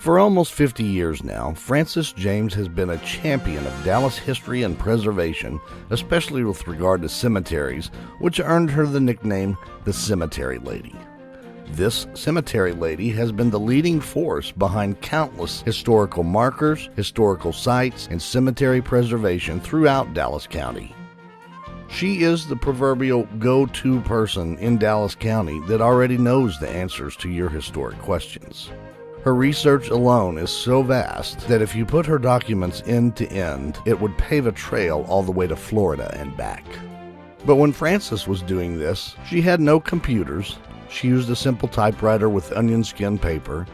For almost 50 years now, Frances James has been a champion of Dallas history and preservation, especially with regard to cemeteries, which earned her the nickname the Cemetery Lady. This Cemetery Lady has been the leading force behind countless historical markers, historical sites, and cemetery preservation throughout Dallas County. She is the proverbial go-to person in Dallas County that already knows the answers to your historic questions. Her research alone is so vast that if you put her documents end to end, it would pave a trail all the way to Florida and back. But when Frances was doing this, she had no computers. She used a simple typewriter with onion skin paper.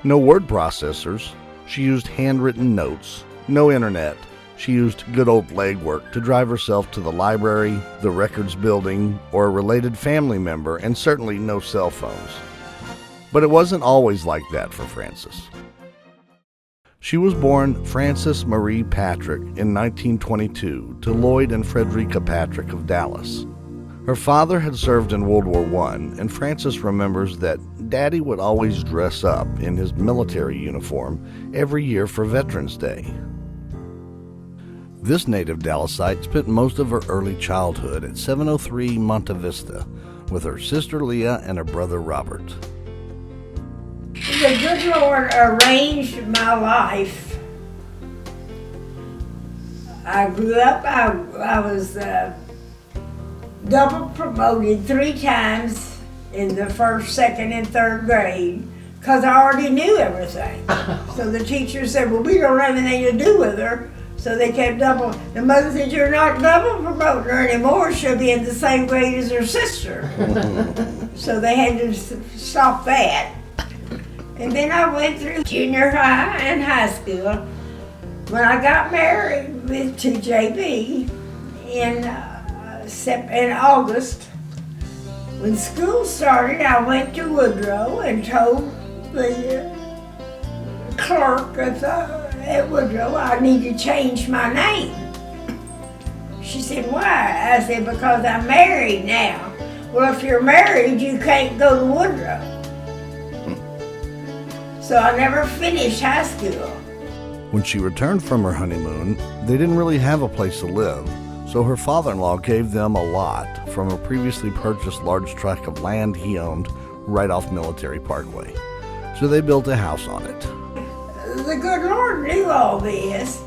No word processors. She used handwritten notes. No internet. She used good old legwork to drive herself to the library, the records building, or a related family member, and certainly no cell phones. But it wasn't always like that for Frances. She was born Frances Marie Patrick in 1922 to Lloyd and Frederica Patrick of Dallas. Her father had served in World War I, and Frances remembers that Daddy would always dress up in his military uniform every year for Veterans Day. This native Dallasite spent most of her early childhood at 703 Monte Vista with her sister Leah and her brother Robert. The good Lord arranged my life. I grew up, I was double promoted 3 times in the first, second, and third grade because I already knew everything. So the teacher said, well, we don't have anything to do with her. So they kept double. The mother said, you're not double promoting her anymore. She'll be in the same grade as her sister. So they had to stop that. And then I went through junior high and high school. When I got married to JB in August, when school started, I went to Woodrow and told the clerk at Woodrow I need to change my name. She said, why? I said, because I'm married now. Well, if you're married, you can't go to Woodrow. So I never finished high school. When she returned from her honeymoon, they didn't really have a place to live, so her father-in-law gave them a lot from a previously purchased large tract of land he owned right off Military Parkway. So they built a house on it. The good Lord knew all this.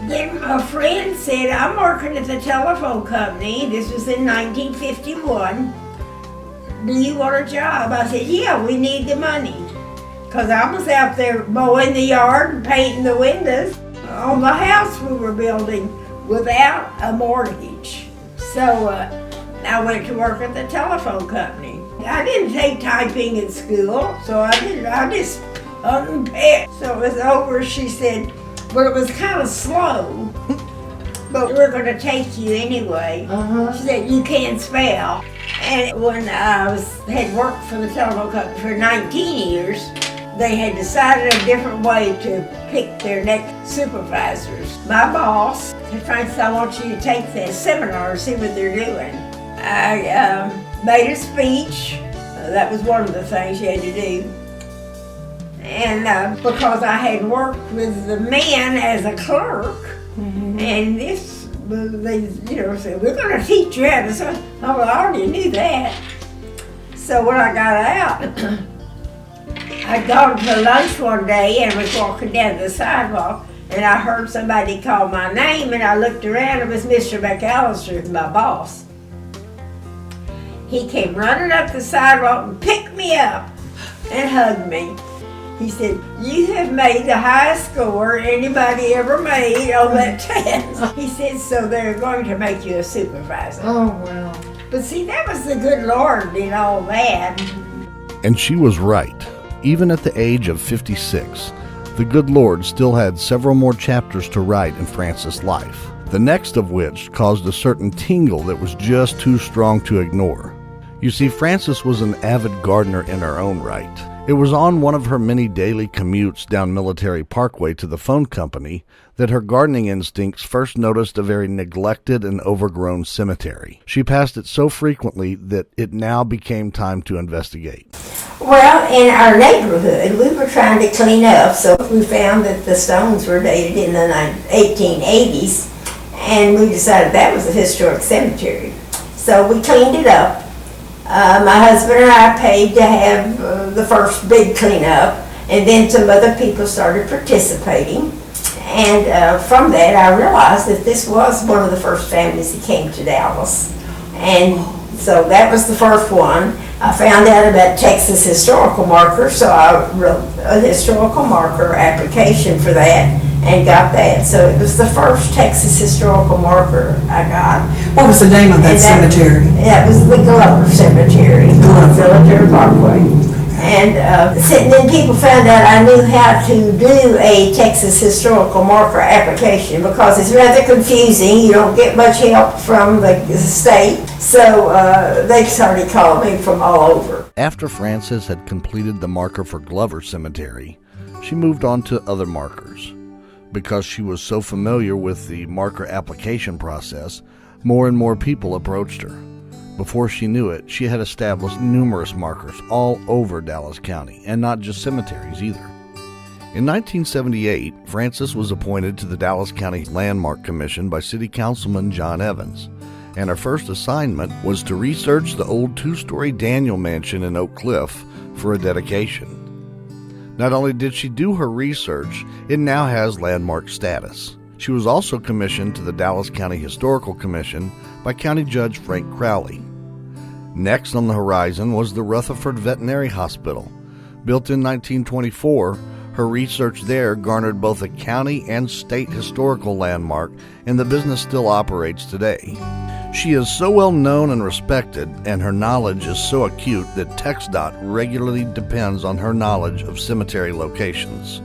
Then a friend said, I'm working at the telephone company. This was in 1951. Do you want a job? I said, yeah, we need the money. Because I was out there mowing the yard and painting the windows on the house we were building without a mortgage. So I went to work at the telephone company. I didn't take typing in school, so I just unpacked. So it was over, she said, well, it was kind of slow, but we're going to take you anyway. She said, you can't spell. And when I had worked for the telephone company for 19 years, they had decided a different way to pick their next supervisors. My boss said, Frances, I want you to take this seminar and see what they're doing. I made a speech. That was one of the things you had to do. And because I had worked with the men as a clerk, and this, they said, we're going to teach you how to sew. Oh, well, I already knew that. So when I got out, I'd gone to lunch one day and was walking down the sidewalk, and I heard somebody call my name, and I looked around. It was Mr. McAllister, my boss. He came running up the sidewalk and picked me up and hugged me. He said, you have made the highest score anybody ever made on that test. He said, so they're going to make you a supervisor. Oh, wow. But see, that was the good Lord did all that. And she was right. Even at the age of 56, the good Lord still had several more chapters to write in Frances' life, the next of which caused a certain tingle that was just too strong to ignore. You see, Frances was an avid gardener in her own right. It was on one of her many daily commutes down Military Parkway to the phone company that her gardening instincts first noticed a very neglected and overgrown cemetery. She passed it so frequently that it now became time to investigate. Well, Well, in our neighborhood, we were trying to clean up, so we found that the stones were dated in the 1880s, and we decided that was a historic cemetery. So we cleaned it up. My husband and I paid to have the first big cleanup, and then some other people started participating. And from that, I realized that this was one of the first families that came to Dallas. And so that was the first one. I found out about Texas historical markers, so I wrote a historical marker application for that and got that. So it was the first Texas historical marker I got. What was the name of that cemetery? That was the Glover Cemetery on Military Parkway. And then people found out I knew how to do a Texas historical marker application because it's rather confusing. You don't get much help from the state. So they started calling me from all over. After Frances had completed the marker for Glover Cemetery, she moved on to other markers. Because she was so familiar with the marker application process, more and more people approached her. Before she knew it, she had established numerous markers all over Dallas County, and not just cemeteries either. In 1978, Frances was appointed to the Dallas County Landmark Commission by City Councilman John Evans, and her first assignment was to research the old two-story Daniel Mansion in Oak Cliff for a dedication. Not only did she do her research, it now has landmark status. She was also commissioned to the Dallas County Historical Commission by County Judge Frank Crowley. Next on the horizon was the Rutherford Veterinary Hospital. Built in 1924, her research there garnered both a county and state historical landmark, and the business still operates today. She is so well known and respected, and her knowledge is so acute that TxDOT regularly depends on her knowledge of cemetery locations.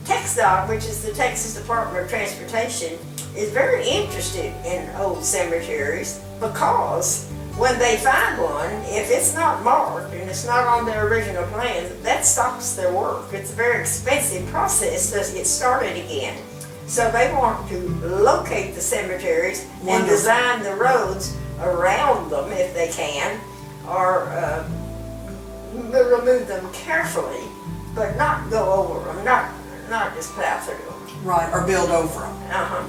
TxDOT, which is the Texas Department of Transportation, is very interested in old cemeteries because when they find one, if it's not marked and it's not on their original plan, that stops their work. It's a very expensive process to get started again. So they want to locate the cemeteries and design the roads around them if they can, or remove them carefully, but not go over them, not just plow through them. Right, or build over them. Uh-huh.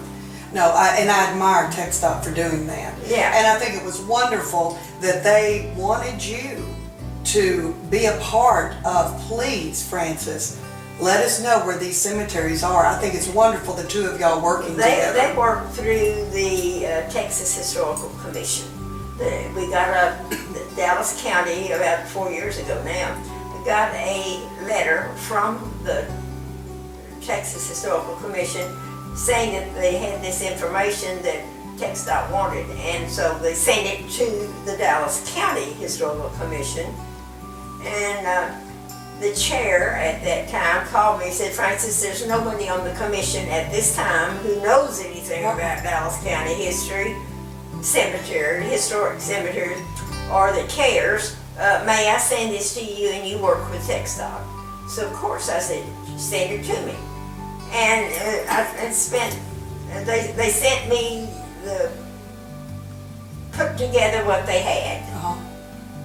No, I admire TxDOT for doing that. Yeah. And I think it was wonderful that they wanted you to be a part of. Please, Frances, let us know where these cemeteries are. I think it's wonderful the two of y'all working together. They work through the Texas Historical Commission. We got Dallas County about 4 years ago now. We got a letter from the Texas Historical Commission saying that they had this information that TxDOT wanted, and so they sent it to the Dallas County Historical Commission. And the chair at that time called me and said, Frances, there's nobody on the commission at this time who knows anything about Dallas County history, cemetery, historic cemeteries, or that cares. May I send this to you and you work with TxDOT? So of course I said, send it to me. And they sent me put together what they had.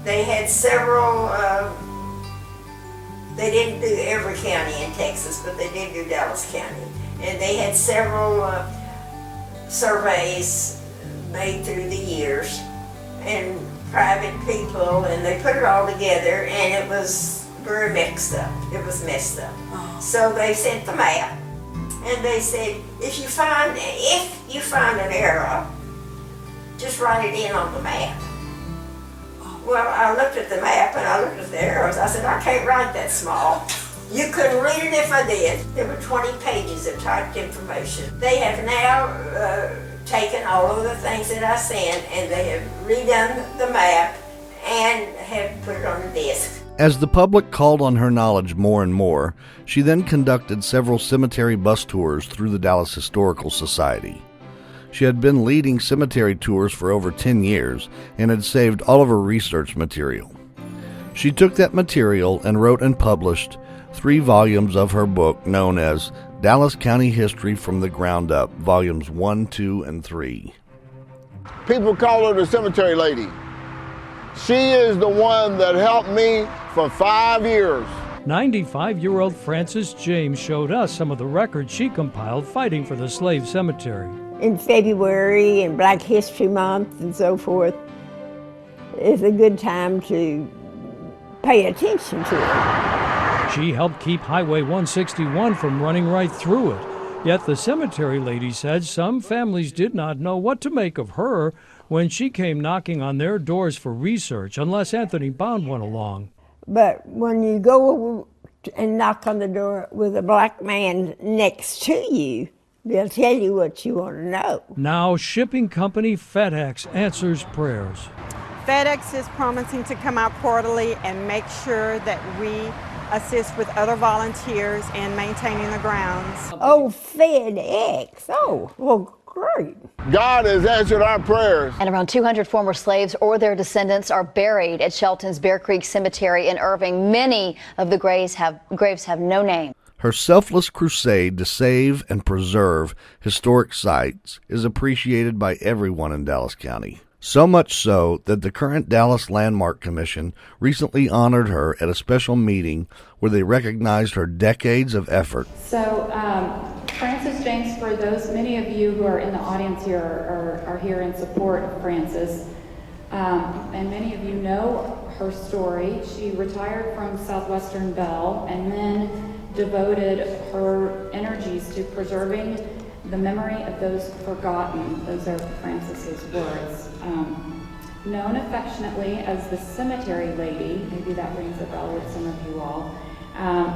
They had several, they didn't do every county in Texas, but they did do Dallas County. And they had several surveys made through the years, and private people, and they put it all together, and it was very mixed up. It was messed up. So they sent the map, and they said, if you find an error, just write it in on the map. Well, I looked at the map and I looked at the arrows. I said, I can't write that small. You couldn't read it if I did. There were 20 pages of typed information. They have now taken all of the things that I sent, and they have redone the map and have put it on the desk. As the public called on her knowledge more and more, she then conducted several cemetery bus tours through the Dallas Historical Society. She had been leading cemetery tours for over 10 years and had saved all of her research material. She took that material and wrote and published 3 volumes of her book known as Dallas County History from the Ground Up, Volumes 1, 2, and 3. People call her the cemetery lady. She is the one that helped me for 5 years. 95-year-old Frances James showed us some of the records she compiled fighting for the slave cemetery. In February and Black History Month and so forth, it's a good time to pay attention to it. She helped keep Highway 161 from running right through it. Yet the cemetery lady said some families did not know what to make of her when she came knocking on their doors for research, unless Anthony Bond went along. But when you go and knock on the door with a black man next to you, they'll tell you what you want to know. Now shipping company FedEx answers prayers. FedEx is promising to come out quarterly and make sure that we assist with other volunteers in maintaining the grounds. Oh, FedEx. Oh, well, great. God has answered our prayers. And around 200 former slaves or their descendants are buried at Shelton's Bear Creek Cemetery in Irving. Many of the graves have no name. Her selfless crusade to save and preserve historic sites is appreciated by everyone in Dallas County. So much so that the current Dallas Landmark Commission recently honored her at a special meeting where they recognized her decades of effort. So, Frances James, for those, many of you who are in the audience here are here in support of Frances, and many of you know her story. She retired from Southwestern Bell and then devoted her energies to preserving the memory of those forgotten. Those are Frances's words. Known affectionately as the cemetery lady, maybe that rings a bell with some of you all,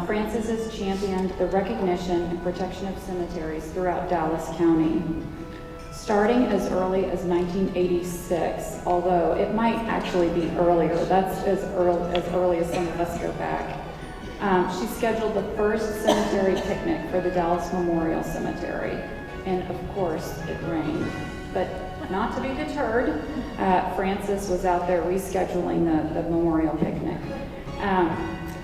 Frances has championed the recognition and protection of cemeteries throughout Dallas County. Starting as early as 1986, although it might actually be earlier, that's as early as some of us go back. She scheduled the first cemetery picnic for the Dallas Memorial Cemetery, and of course it rained. But not to be deterred, Frances was out there rescheduling the memorial picnic.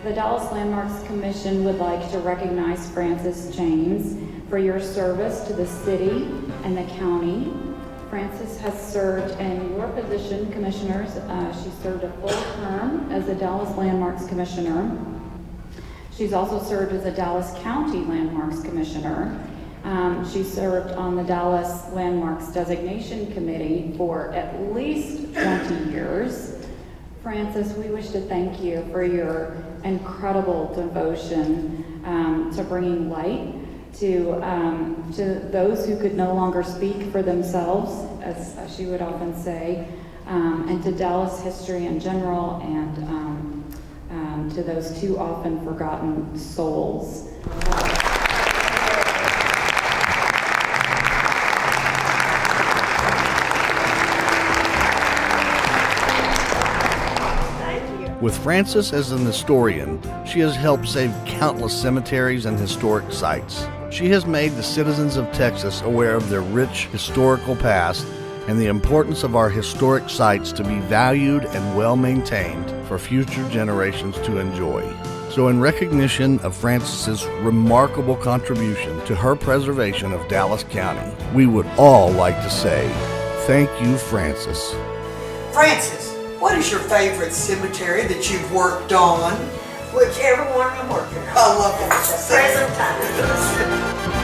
The Dallas Landmarks Commission would like to recognize Frances James for your service to the city and the county. Frances has served in your position, commissioners. She served a full term as a Dallas Landmarks Commissioner. She's also served as a Dallas County Landmarks Commissioner. She served on the Dallas Landmarks Designation Committee for at least 20 years. Frances, we wish to thank you for your incredible devotion to bringing light to those who could no longer speak for themselves, as she would often say, and to Dallas history in general, and to those too often forgotten souls. With Frances as an historian, she has helped save countless cemeteries and historic sites. She has made the citizens of Texas aware of their rich historical past and the importance of our historic sites to be valued and well maintained for future generations to enjoy. So in recognition of Frances's remarkable contribution to her preservation of Dallas County, we would all like to say, thank you, Frances. Frances, what is your favorite cemetery that you've worked on? Whichever one I'm working on. I love it. Present time.